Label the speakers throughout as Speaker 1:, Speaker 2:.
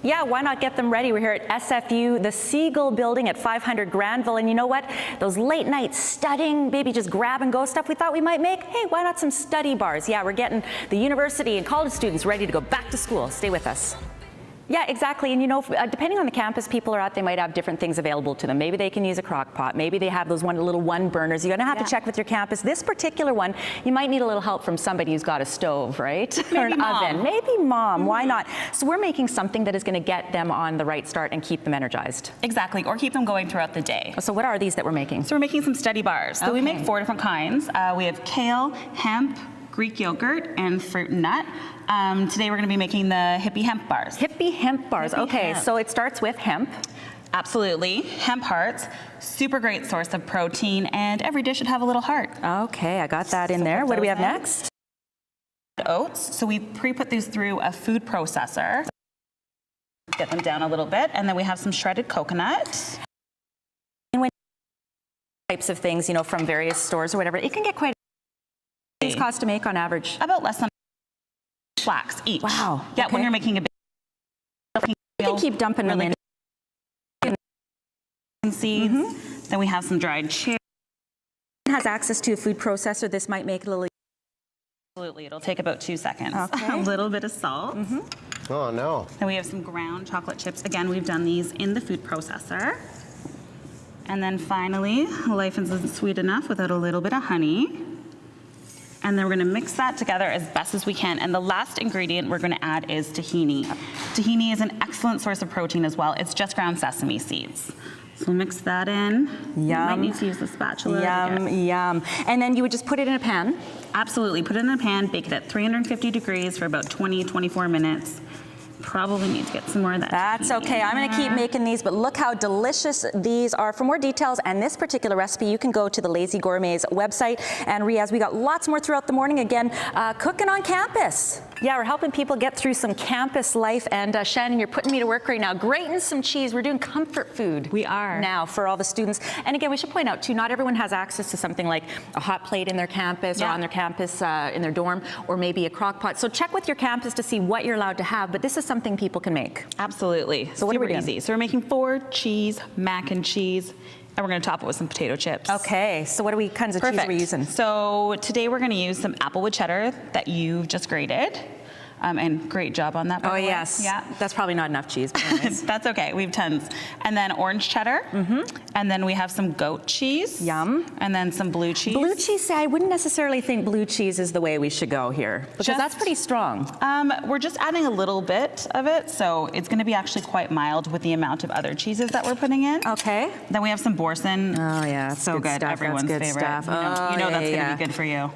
Speaker 1: Yeah, why not get them ready? We're here at SFU, the Siegel building at 500 Granville, and you know what? Those late night studying, maybe just grab and go stuff we thought we might make, hey, why not some study bars? Yeah, we're getting the university and college students ready to go back to school. Stay with us. Yeah, exactly. And you know, depending on the campus people are at, they might have different things available to them. Maybe they can use a crock pot. Maybe they have those little one burners. You're going to have to check with your campus. This particular one, you might need a little help from somebody who's got a stove, right?
Speaker 2: Maybe
Speaker 1: or an
Speaker 2: mom.
Speaker 1: oven. Maybe mom. Why not? So we're making something that is going to get them on the right start and keep them energized.
Speaker 2: Exactly, or keep them going throughout the day.
Speaker 1: So what are these that we're making?
Speaker 2: So we're making some study bars. So we make 4 different kinds. We have kale, hemp, Greek yogurt, and fruit and nut. Today we're going to be making the hippie hemp bars.
Speaker 1: Hippie hemp bars. Okay, so it starts with hemp.
Speaker 2: Absolutely. Hemp hearts, super great source of protein, and every dish should have a little heart.
Speaker 1: Okay, I got that in there. What do we have next?
Speaker 2: Oats. So we pre-put these through a food processor. Get them down a little bit, and then we have some shredded coconut.
Speaker 1: And when types of things, you know, from various stores or whatever, it can get quite. These cost to make on average?
Speaker 2: About less than flax each.
Speaker 1: Wow.
Speaker 2: Yeah, when you're making a big.
Speaker 1: You can keep dumping them in.
Speaker 2: Seeds. Then we have some dried cherry.
Speaker 1: Has access to a food processor. This might make it a little.
Speaker 2: Absolutely, it'll take about 2 seconds.
Speaker 1: Okay.
Speaker 2: A little bit of salt.
Speaker 3: Oh no.
Speaker 2: Then we have some ground chocolate chips. Again, we've done these in the food processor. And then finally, life isn't sweet enough without a little bit of honey. And then we're gonna mix that together as best as we can. And the last ingredient we're gonna add is tahini. Tahini is an excellent source of protein as well. It's just ground sesame seeds. So mix that in.
Speaker 1: Yum.
Speaker 2: You might need to use the spatula.
Speaker 1: Yum, yum. And then you would just put it in a pan?
Speaker 2: Absolutely, put it in a pan, bake it at 350 degrees for about 20, 24 minutes. Probably need to get some more of that.
Speaker 1: That's okay. I'm going to keep making these, but look how delicious these are. For more details and this particular recipe, you can go to the Lazy Gourmet's website. And Riaz, we got lots more throughout the morning. Again, cooking on campus. Yeah, we're helping people get through some campus life. And Shannon, you're putting me to work right now. Grating some cheese. We're doing comfort food.
Speaker 2: We are.
Speaker 1: Now for all the students. And again, we should point out too, not everyone has access to something like a hot plate in their campus or on their campus in their dorm, or maybe a crock pot. So check with your campus to see what you're allowed to have. But this is something people can make.
Speaker 2: Absolutely.
Speaker 1: So what are we doing?
Speaker 2: Easy. So we're making 4 cheese, mac and cheese, and we're going to top it with some potato chips.
Speaker 1: Okay, so what kinds of cheese are we using?
Speaker 2: So today we're going to use some applewood cheddar that you've just grated. And great job on that, by the way.
Speaker 1: Yes.
Speaker 2: Yeah.
Speaker 1: That's probably not enough cheese. But anyways.
Speaker 2: That's okay. We have tons. And then orange cheddar. And then we have some goat cheese.
Speaker 1: Yum.
Speaker 2: And then some blue cheese.
Speaker 1: Blue cheese, I wouldn't necessarily think blue cheese is the way we should go here, because that's pretty strong.
Speaker 2: We're just adding a little bit of it, so it's going to be actually quite mild with the amount of other cheeses that we're putting in.
Speaker 1: Okay.
Speaker 2: Then we have some boursin.
Speaker 1: Oh yeah, that's
Speaker 2: so good.
Speaker 1: Stuff.
Speaker 2: Everyone's
Speaker 1: that's good
Speaker 2: favorite.
Speaker 1: Stuff.
Speaker 2: You know that's going to be good for you.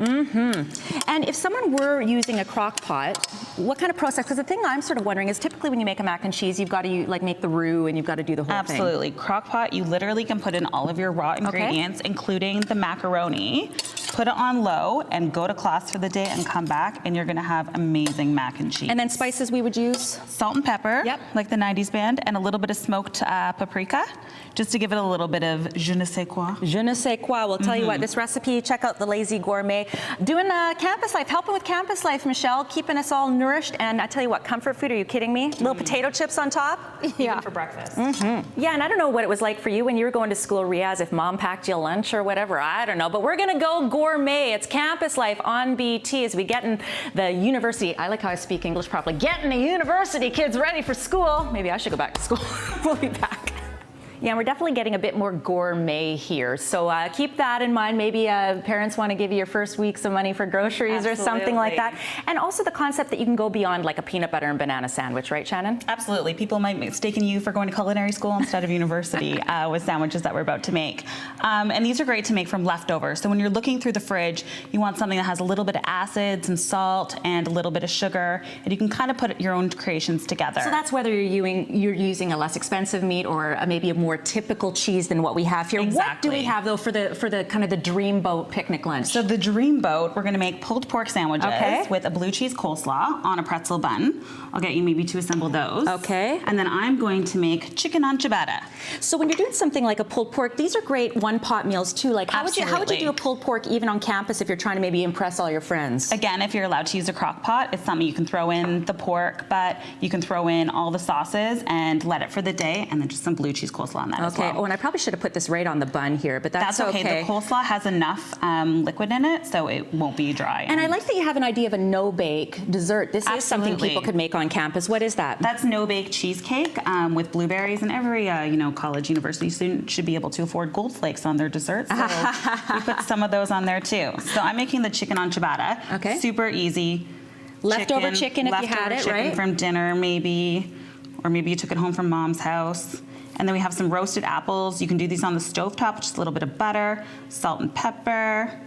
Speaker 1: And if someone were using a crock pot, what kind of process? Because the thing I'm sort of wondering is typically when you make a mac and cheese, you've got to like make the roux and you've got to do the whole thing.
Speaker 2: Absolutely. Crock pot, you literally can put in all of your raw ingredients, including the macaroni, put it on low, and go to class for the day and come back, and you're going to have amazing mac and cheese.
Speaker 1: And then spices we would use?
Speaker 2: Salt and pepper, like the 90s band, and a little bit of smoked paprika, just to give it a little bit of je ne sais quoi.
Speaker 1: Je ne sais quoi. We'll tell you what, this recipe, check out the Lazy Gourmet. Doing campus life, helping with campus life, Michelle, keeping us all nourished. And I tell you what, comfort food, are you kidding me? Little potato chips on top?
Speaker 2: Even for breakfast.
Speaker 1: Yeah, and I don't know what it was like for you when you were going to school, Riaz, if mom packed you lunch or whatever, I don't know. But we're gonna go gourmet. It's campus life on BT as we get in the university. I like how I speak English properly. Getting the university kids ready for school. Maybe I should go back to school. We'll be back. Yeah, we're definitely getting a bit more gourmet here. So keep that in mind. Maybe parents want to give you your first weeks of money for groceries or something like that. And also the concept that you can go beyond like a peanut butter and banana sandwich, right, Shannon?
Speaker 2: Absolutely. People might be mistaking you for going to culinary school instead of university with sandwiches that we're about to make. And these are great to make from leftovers. So when you're looking through the fridge, you want something that has a little bit of acids and salt and a little bit of sugar, and you can kind of put your own creations together.
Speaker 1: So that's whether you're using a less expensive meat or maybe a more more typical cheese than what we have here. What do we have though for the kind of the dreamboat picnic lunch?
Speaker 2: So the dreamboat, we're gonna make pulled pork sandwiches with a blue cheese coleslaw on a pretzel bun. I'll get you maybe to assemble those.
Speaker 1: Okay.
Speaker 2: And then I'm going to make chicken on ciabatta.
Speaker 1: So when you're doing something like a pulled pork, these are great one-pot meals too. Like how would you do a pulled pork even on campus if you're trying to maybe impress all your friends?
Speaker 2: Again, if you're allowed to use a crock pot, it's something you can throw in the pork, but you can throw in all the sauces and let it for the day, and then just some blue cheese coleslaw on that as well.
Speaker 1: Oh, and I probably should have put this right on the bun here, but that's okay.
Speaker 2: The coleslaw has enough liquid in it, so it won't be dry.
Speaker 1: And I like that you have an idea of a no-bake dessert. This is something people could make on campus. What is that?
Speaker 2: That's no-bake cheesecake with blueberries, and every college, university student should be able to afford gold flakes on their dessert, so we put some of those on there too. So I'm making the chicken on ciabatta.
Speaker 1: Okay.
Speaker 2: Super easy.
Speaker 1: Leftover chicken if you had it, right?
Speaker 2: From dinner maybe, or maybe you took it home from mom's house. And then we have some roasted apples. You can do these on the stovetop, just a little bit of butter, salt and pepper.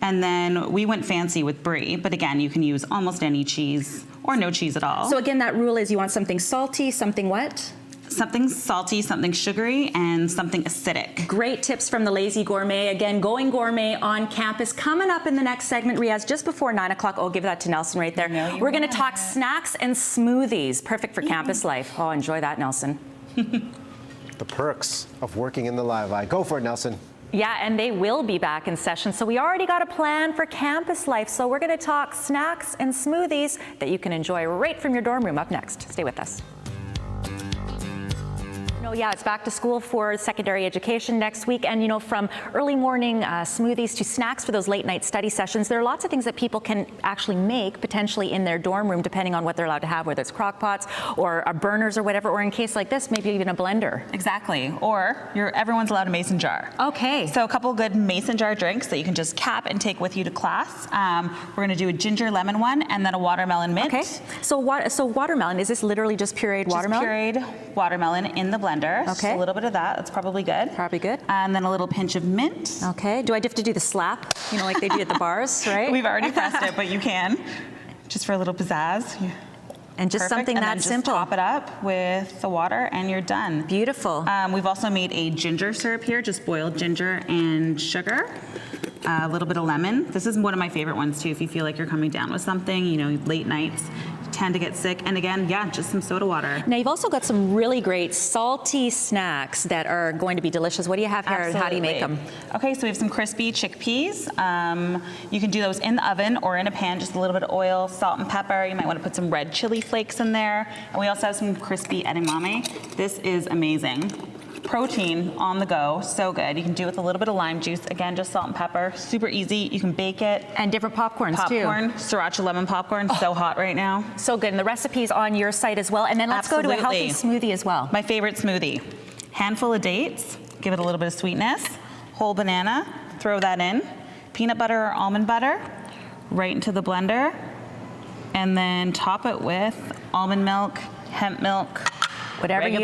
Speaker 2: And then we went fancy with brie, but again, you can use almost any cheese or no cheese at all.
Speaker 1: So again, that rule is you want something salty, something what?
Speaker 2: Something salty, something sugary, and something acidic.
Speaker 1: Great tips from the Lazy Gourmet. Again, going gourmet on campus. Coming up in the next segment, Riaz, just before 9 o'clock, I'll give that to Nelson right there. We're going to talk snacks and smoothies. Perfect for campus life. Oh, enjoy that, Nelson.
Speaker 3: The perks of working in the Live Eye. Go for it, Nelson.
Speaker 1: Yeah, and they will be back in session. So we already got a plan for campus life. So we're going to talk snacks and smoothies that you can enjoy right from your dorm room up next. Stay with us. Yeah, it's back to school for secondary education next week. And, from early morning smoothies to snacks for those late night study sessions, there are lots of things that people can actually make potentially in their dorm room, depending on what they're allowed to have, whether it's crock pots or burners or whatever, or in case like this, maybe even a blender.
Speaker 2: Exactly. Or everyone's allowed a mason jar.
Speaker 1: Okay.
Speaker 2: So a couple good mason jar drinks that you can just cap and take with you to class. We're going to do a ginger lemon one and then a watermelon mint.
Speaker 1: Okay. So watermelon, is this literally just pureed watermelon?
Speaker 2: Just pureed watermelon in the blender. Okay. Just a little bit of that. That's probably good.
Speaker 1: Probably good.
Speaker 2: And then a little pinch of mint.
Speaker 1: Okay. Do I have to do the slap? Like they do at the bars, right?
Speaker 2: We've already pressed it, but you can. Just for a little pizzazz. Yeah.
Speaker 1: And just something that simple.
Speaker 2: Just top it up with the water and you're done.
Speaker 1: Beautiful.
Speaker 2: We've also made a ginger syrup here, just boiled ginger and sugar. A little bit of lemon. This is one of my favorite ones too. If you feel like you're coming down with something, late nights, you tend to get sick. And again, just some soda water.
Speaker 1: Now you've also got some really great salty snacks that are going to be delicious. What do you have here?
Speaker 2: Absolutely.
Speaker 1: How do you make them?
Speaker 2: Okay, so we have some crispy chickpeas. You can do those in the oven or in a pan, just a little bit of oil, salt and pepper. You might want to put some red chili flakes in there. And we also have some crispy edamame. This is amazing. Protein on the go, so good. You can do it with a little bit of lime juice. Again, just salt and pepper, super easy. You can bake it.
Speaker 1: And different popcorns too.
Speaker 2: Popcorn, sriracha lemon popcorn, so hot right now.
Speaker 1: So good, and the recipe's on your site as well. And then let's go to a healthy smoothie as well.
Speaker 2: My favorite smoothie. Handful of dates, give it a little bit of sweetness. Whole banana, throw that in. Peanut butter or almond butter, right into the blender. And then top it with almond milk, hemp milk,
Speaker 1: whatever you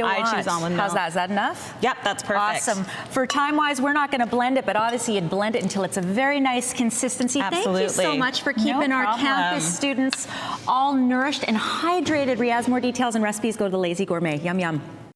Speaker 1: want.
Speaker 2: I choose almond milk.
Speaker 1: How's that? Is that enough?
Speaker 2: Yep, that's perfect.
Speaker 1: Awesome. For time-wise, we're not going to blend it, but obviously you'd blend it until it's a very nice consistency.
Speaker 2: Absolutely.
Speaker 1: Thank you so much for keeping our campus students all nourished and hydrated. Riaz, more details and recipes, go to the Lazy Gourmet. Yum, yum.